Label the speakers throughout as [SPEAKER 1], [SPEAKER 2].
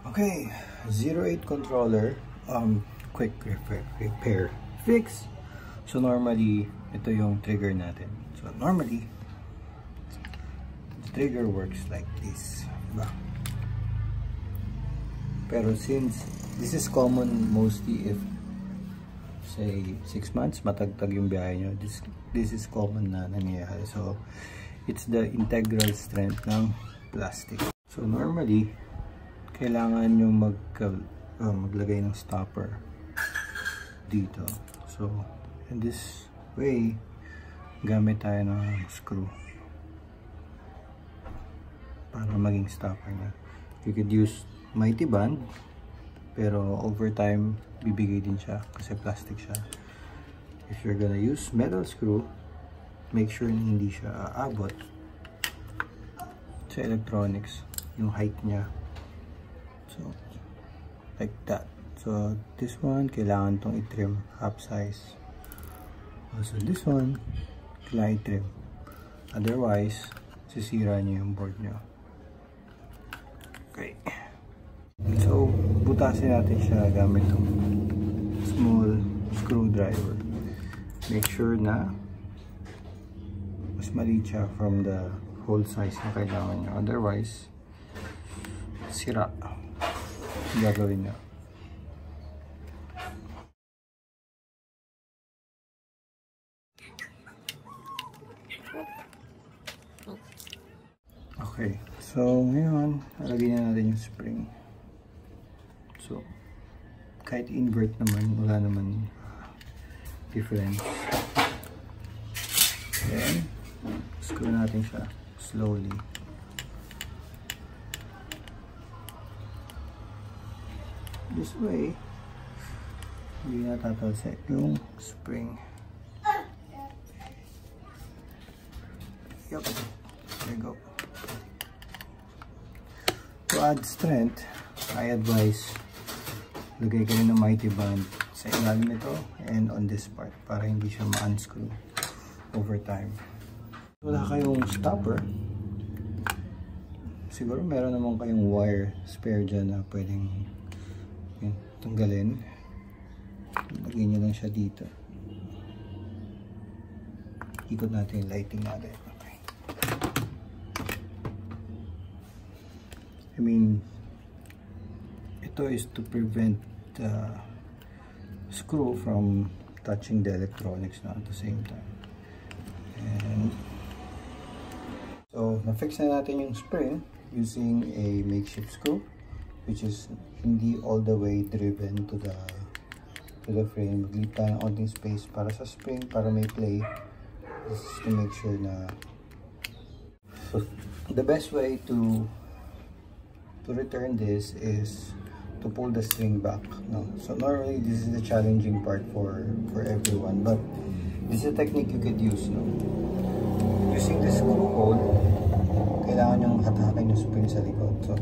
[SPEAKER 1] Okay, Zero8 controller, quick repair fix. So normally, ito yung trigger natin. So normally, the trigger works like this, diba? Pero since this is common mostly if say 6 months matagtag yung biyahe nyo, this is common na nangyayari. So it's the integral strength ng plastic. So normally kailangan nyo maglagay ng stopper dito. So in this way, gamit tayo ng screw para maging stopper na. You could use mighty band, pero over time bibigay din siya kasi plastic siya. If you're gonna use metal screw, make sure na hindi siya aabot sa electronics, yung height niya. So like that. So this one kailangan tong i-trim half size. Also this one kailangan i-trim, otherwise sisira niyo yung board niyo. Okay, so butasin natin siya gamit tong small screwdriver. Make sure na mas maliit siya from the hole size na kailangan niyo, otherwise sira gagawin niya. Okay, so ngayon lalagyan na natin yung spring. So kahit invert naman, wala naman difference. Then screw natin siya slowly. This way, hindi na tatalsik yung spring. Yup, there you go. To add strength, I advise lagay kayo ng mighty band sa ilalim nito and on this part para hindi siya ma-unscrew over time. Wala kayong stopper, siguro meron naman kayong wire spare dyan na pwedeng tanggalin. Lagyan nyo lang siya dito. Ikot natin yung lighting natin. Okay. I mean, ito is to prevent the screw from touching the electronics na at the same time. And so na-fix na natin yung spring using a makeshift screw, which is hindi all the way driven to the frame. Mag-leave tayo ng onting space para sa spring, para may play. This is to make sure na, so the best way to return this is to pull the string back. No? So normally this is the challenging part for everyone, but this is a technique you could use. No? Using the screw hole, kailangan yung hatakin yung spring sa likod. So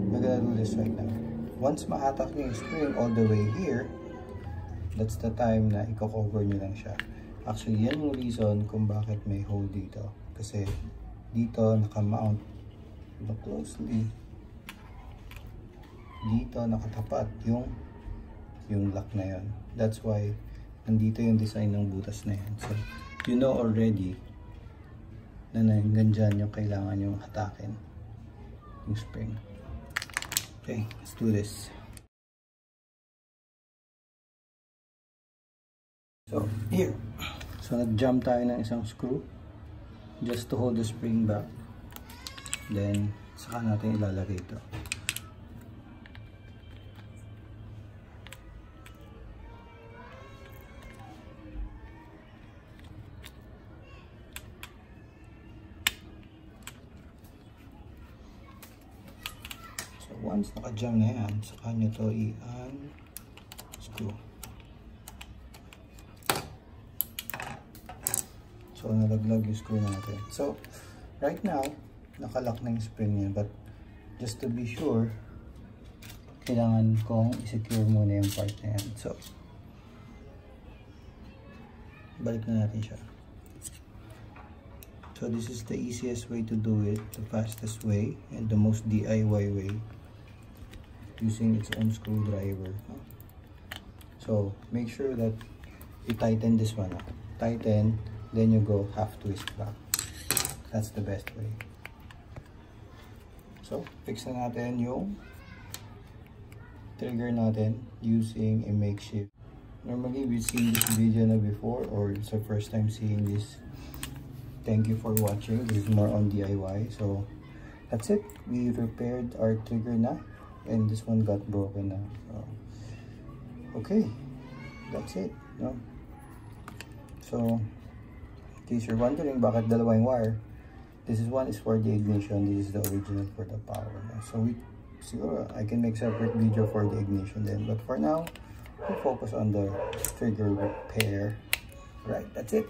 [SPEAKER 1] we're gonna do this right now. Once mahatak nyo yung spring all the way here, that's the time na i-cover nyo lang siya. Actually, yan yung reason kung bakit may hole dito. Kasi dito naka-mount, look closely, dito nakatapat yung lock na yan. That's why nandito yung design ng butas na yan. So you know already na hanggang dyan yung kailangan yung hatakin yung spring. Okay, let's do this. So here, so nag-jump tayo ng isang screw just to hold the spring back, then saka natin ilalagay ito. Once naka-jam na yan, saka nyo ito i-unscrew. So nalaglag yung screw natin. So right now nakalock na yung spring niya, but just to be sure, kailangan kong i-secure muna yung part na yan. So balik na natin siya. So this is the easiest way to do it, the fastest way, and the most DIY way. using its own screwdriver. So make sure that you tighten this one up. Tighten, then you go half twist back. That's the best way. So fix na natin yung trigger natin using a makeshift. Normally we've seen this video na before, or it's the first time seeing this. Thank you for watching. This is more on DIY. So that's it. We repaired our trigger na, and this one got broken na. So, okay, that's it. No? So in case you're wondering bakit dalawa yung wire, this one is for the ignition, this is the original for the power. No? So siguro I can make separate video for the ignition then, but for now we'll focus on the trigger repair. Right, that's it.